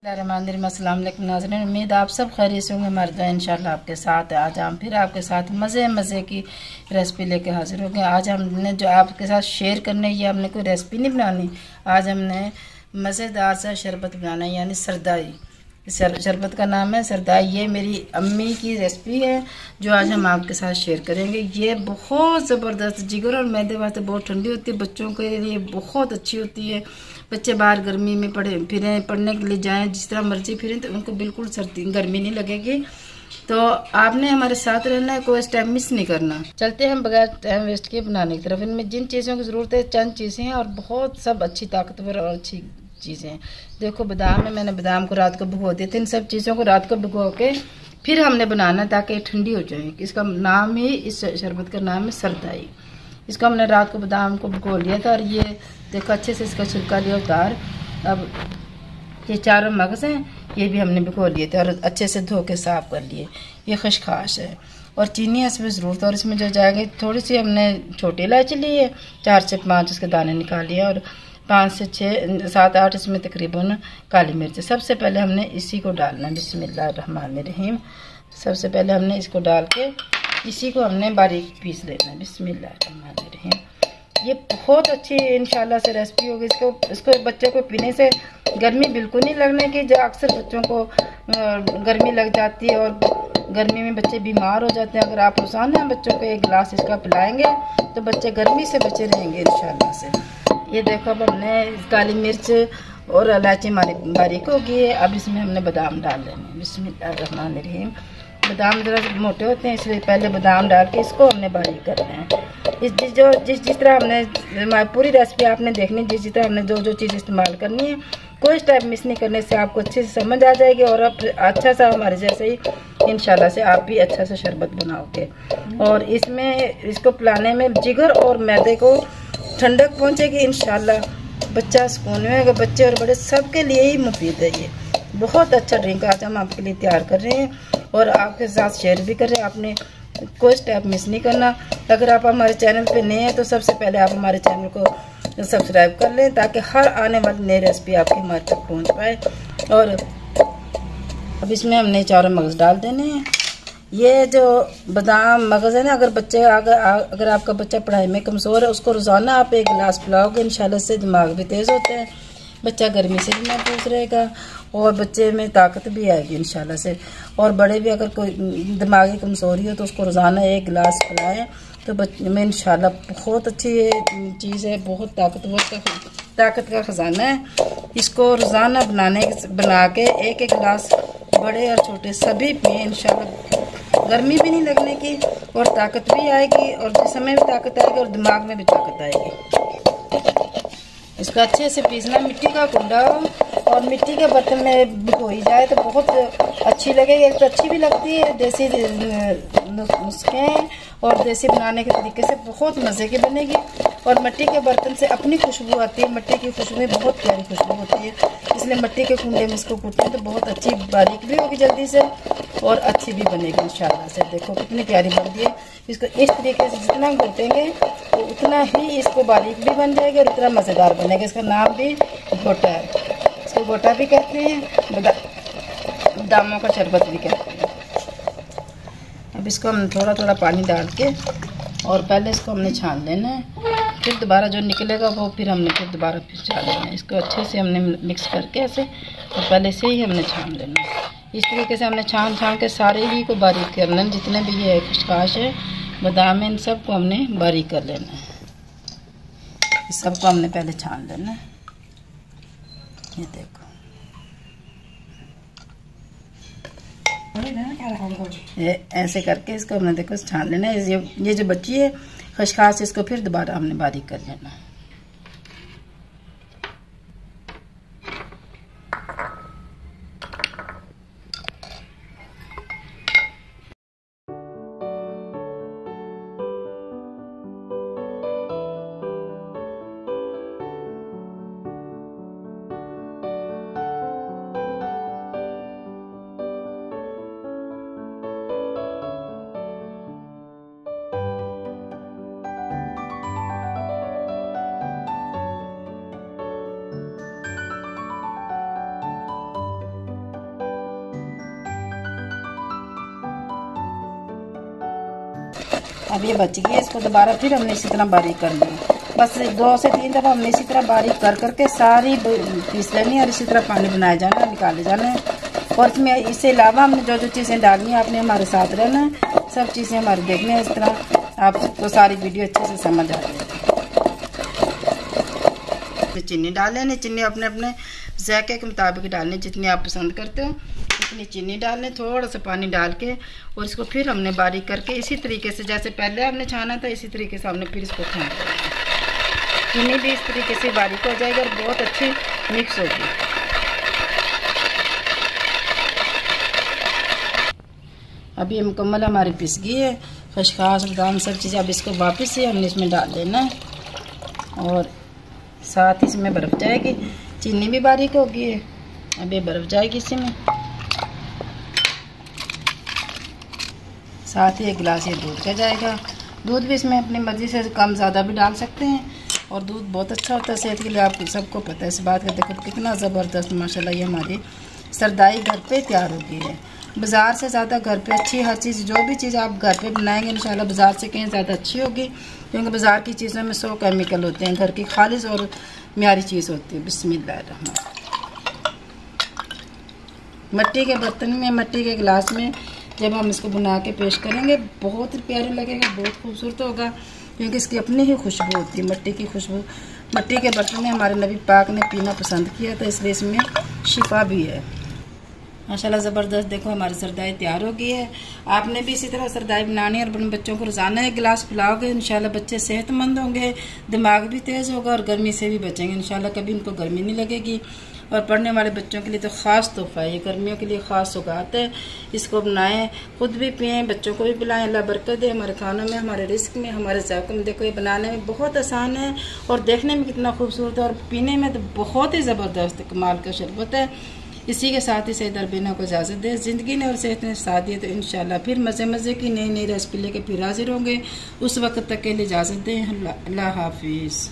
अस्सलाम वालेकुम नाज़रीन, उम्मीद आप सब खैरियत से होंगे। मर्द इंशाल्लाह आपके साथ आज हम फिर आपके साथ मज़े की रेसिपी लेके हाजिर हो गए। आज हमने जो आपके साथ शेयर करने, ये हमने कोई रेसिपी नहीं बनानी, आज हमने मज़ेदार सा शरबत बनाना है, यानी सरदाई। शरबत का नाम है सरदाई। ये मेरी अम्मी की रेसिपी है जो आज हम आपके साथ शेयर करेंगे। ये बहुत ज़बरदस्त, जिगर और मैदे वास्ते बहुत ठंडी होती है, बच्चों के लिए बहुत अच्छी होती है। बच्चे बाहर गर्मी में पढ़ने के लिए जाएं, जिस तरह मर्जी फिरें, तो उनको बिल्कुल सर्दी गर्मी नहीं लगेगी। तो आपने हमारे साथ रहना है, कोई स्टेप मिस नहीं करना। चलते हैं बगैर टाइम वेस्ट किए बनाने की तरफ। इनमें जिन चीज़ों की ज़रूरत है चंद चीज़ें हैं और बहुत सब अच्छी ताकतवर और अच्छी चीज़ें हैं। देखो बादाम है, मैंने बादाम को रात को भिगो दिए थे। इन सब चीज़ों को रात को भिगो के फिर हमने बनाना ताकि ठंडी हो जाए। इसका नाम ही, इस शरबत का नाम है सरदाई। इसको हमने रात को बादाम को भिगो लिया था और ये देखो अच्छे से इसका छिलका लिया उतार। अब ये चारों मगज़ हैं, ये भी हमने भिगो लिए थे और अच्छे से धो के साफ कर लिए। ये खशखाश है और चीनी है इसमें ज़रूरत। और इसमें जो जाएगी थोड़ी सी हमने छोटी इलायची ली है, 4 से 5 इसके दाने निकाल लिए और 5 से 6 7 8 इसमें तकरीबन काली मिर्च। सबसे पहले हमने इसी को डालना है, बिस्मिल्लाहिर्रहमानिर्रहीम। सबसे पहले हमने इसको डाल के इसी को हमने बारीक पीस लेना है, बिस्मिल्लाहिर्रहमानिर्रहीम। ये बहुत अच्छी इंशाल्लाह से रेसिपी होगी। इसको बच्चे को पीने से गर्मी बिल्कुल नहीं लगने की, जो अक्सर बच्चों को गर्मी लग जाती है और गर्मी में बच्चे बीमार हो जाते हैं। अगर आप रोज़ाना बच्चों को 1 गिलास इसका पिलाएंगे तो बच्चे गर्मी से बचे रहेंगे इंशाल्लाह से। ये देखो अब हमने काली मिर्च और इलायची हमारी बारीक होगी है। अब इसमें हमने बादाम डाल लेने, बिस्मिल्लाहिर्रहमानिर्रहीम। बादाम ज़रा मोटे होते हैं इसलिए पहले बादाम डाल के इसको हमने बारीक करना है। जिस तरह हमने पूरी रेसिपी आपने देखनी, जिस तरह हमने जो चीज़ इस्तेमाल करनी है, कोई स्टेप मिस नहीं करने से आपको अच्छे से समझ आ जाएगी और अब अच्छा सा हमारे जैसे ही इंशाल्लाह से आप भी अच्छा सा शरबत बनाओगे। और इसमें इसको पिलाने में जिगर और मैदे को ठंडक पहुँचेगी इंशाल्लाह। बच्चा सुकून में होगा, बच्चे और बड़े सबके लिए ही मुफीद है। ये बहुत अच्छा ड्रिंक आज हम आपके लिए तैयार कर रहे हैं और आपके साथ शेयर भी कर रहे हैं। आपने कोई स्टेप मिस नहीं करना। अगर आप हमारे चैनल पे नए हैं तो सबसे पहले आप हमारे चैनल को सब्सक्राइब कर लें ताकि हर आने वाली नई रेसिपी आपकी हमारे तक पहुंच पाए। और अब इसमें हमने चारों मगज़ डाल देने हैं। ये जो बादाम मगज़ है ना, अगर आपका बच्चा पढ़ाई में कमज़ोर है, उसको रोज़ाना आप 1 गिलास पिलाओगे इंशाल्लाह से दिमाग भी तेज़ होता है, बच्चा गर्मी से भी महफूज रहेगा और बच्चे में ताकत भी आएगी इंशाल्लाह से। और बड़े भी अगर कोई दिमागी कमज़ोरी हो तो उसको रोज़ाना 1 गिलास पिलाएं तो बच्चे में इंशाल्लाह बहुत अच्छी ये चीज़ है, बहुत ताकत का ख़जाना है। इसको रोज़ाना बना के 1 गिलास बड़े और छोटे सभी पिए इंशाल्लाह। गर्मी भी नहीं लगने की और ताकत भी आएगी और जिस्म में भी ताकत आएगी और दिमाग में भी ताकत आएगी। इसको अच्छे से पीसना, मिट्टी का कुंडा हो और मिट्टी के बर्तन में भिगोई जाए तो बहुत अच्छी लगेगी। एक तो अच्छी भी लगती है, देसी नुस्खे और देसी बनाने के तरीके से बहुत मज़े की बनेगी। और मिट्टी के बर्तन से अपनी खुशबू आती है, मिट्टी की खुशबू बहुत प्यारी खुशबू होती है, इसलिए मिट्टी के कुंडे में इसको कूटते हैं तो बहुत अच्छी बारीक भी होगी जल्दी से और अच्छी भी बनेगी इंशाल्लाह से। देखो कितनी प्यारी बनती है। इसको इस तरीके से जितना घोटेंगे तो उतना ही इसको बारीक भी बन जाएगा और उतना मज़ेदार बनेगा। इसका नाम भी घोटा है, इसको घोटा भी कहते हैं, बादामों का शरबत भी कहते हैं। अब इसको हम थोड़ा थोड़ा पानी डाल के और पहले इसको हमने छान लेना है, फिर दोबारा जो निकलेगा वो फिर दोबारा छान लेना है। इसको अच्छे से हमने मिक्स करके ऐसे और पहले से ही हमने छान लेना है। इस तरीके से हमने छान के सारे ही को बारीक करना है, जितने भी ये खशखाश है, बादाम है, इन सब को हमने बारीक कर लेना है। इस सब को हमने पहले छान लेना है। ये देखो ऐसे करके इसको हमने देखो छान लेना है। ये जो बची है खशखाश, इसको फिर दोबारा हमने बारीक कर लेना है। अब ये बच गई है, इसको दोबारा फिर हमने इसी तरह बारीक करनी है। बस 2 से 3 दफ़ा हमने इसी तरह बारीक कर करके सारी पीस लेनी है और इसी तरह पानी बनाया जाना है, निकाले जाना है। और इसमें इससे अलावा हमने जो जो चीज़ें डालनी है आपने हमारे साथ रहना है, सब चीज़ें हमारे देखनी है। इस तरह आपको सारी वीडियो अच्छे से समझ आ जाएगी। चीनी डाल लेनी, चीनी अपने अपने जायके के मुताबिक डालनी, जितनी आप पसंद करते हो उतनी चीनी डाल लें, थोड़ा सा पानी डाल के। और इसको फिर हमने बारीक करके इसी तरीके से जैसे पहले हमने छाना था इसी तरीके से हमने फिर इसको छाना। चीनी भी इस तरीके से बारीक हो जाएगी और बहुत अच्छी मिक्स होगी। अभी ये मुकम्मल हमारी पिस गई है, खसखस बादाम सब चीज़ें। अब इसको वापस से हमने इसमें डाल देना है और साथ ही इसमें बर्फ़ जाएगी। चीनी भी बारीक होगी है, अब ये बर्फ़ जाएगी इसमें। साथ ही 1 गिलास ये दूध का जाएगा। दूध भी इसमें अपनी मर्ज़ी से कम ज़्यादा भी डाल सकते हैं और दूध बहुत अच्छा होता है सेहत के लिए, आपको सबको पता है इस बात का। देखो कितना ज़बरदस्त माशाल्लाह ये हमारी सरदाई घर पे तैयार हो गई है। बाज़ार से ज़्यादा घर पे अच्छी हर चीज़, जो भी चीज़ आप घर पे बनाएंगे इंशाल्लाह बाज़ार से कहीं ज़्यादा अच्छी होगी, क्योंकि बाज़ार की चीज़ों में 100 केमिकल होते हैं। घर की खालिश और म्यारी चीज़ होती है। बिस्मिल्लाह। मिट्टी के बर्तन में, मिट्टी के गिलास में जब हम इसको बना के पेश करेंगे बहुत प्यारा लगेगा, बहुत खूबसूरत होगा, क्योंकि इसकी अपनी ही खुशबू होती है, मिट्टी की खुशबू। मिट्टी के बर्तन में हमारे नबी पाक ने पीना पसंद किया था, इसलिए इसमें शिफा भी है। माशाल्लाह ज़बरदस्त। देखो हमारी सरदाई तैयार हो गई है। आपने भी इसी तरह सरदाई बनानी है और अपने बच्चों को रोज़ाना 1 गिलास पिलाओगे इंशाल्लाह बच्चे सेहतमंद होंगे, दिमाग भी तेज़ होगा और गर्मी से भी बचेंगे इंशाल्लाह। कभी उनको गर्मी नहीं लगेगी। और पढ़ने वाले बच्चों के लिए तो ख़ास तोहफ़ा है, ये गर्मियों के लिए ख़ास सौगात है। इसको बनाएं, खुद भी पिएँ, बच्चों को भी पिलाएं। अल्लाह बरकत दे हमारे खानों में, हमारे रिस्क में, हमारे ज़ायक़े में। देखो ये बनाने में बहुत आसान है और देखने में कितना खूबसूरत है और पीने में तो बहुत ही ज़बरदस्त कमाल का शरबत है। इसी के साथ ही सईद अरबीना को इजाज़त दे। ज़िंदगी ने और सेहत ने साथ दिए तो इंशाल्लाह फिर मज़े मज़े की नई नई रेसिपी लेके फिर हाजिर होंगे। उस वक्त तक के लिए इजाज़त दें। अल्लाह हाफिज़।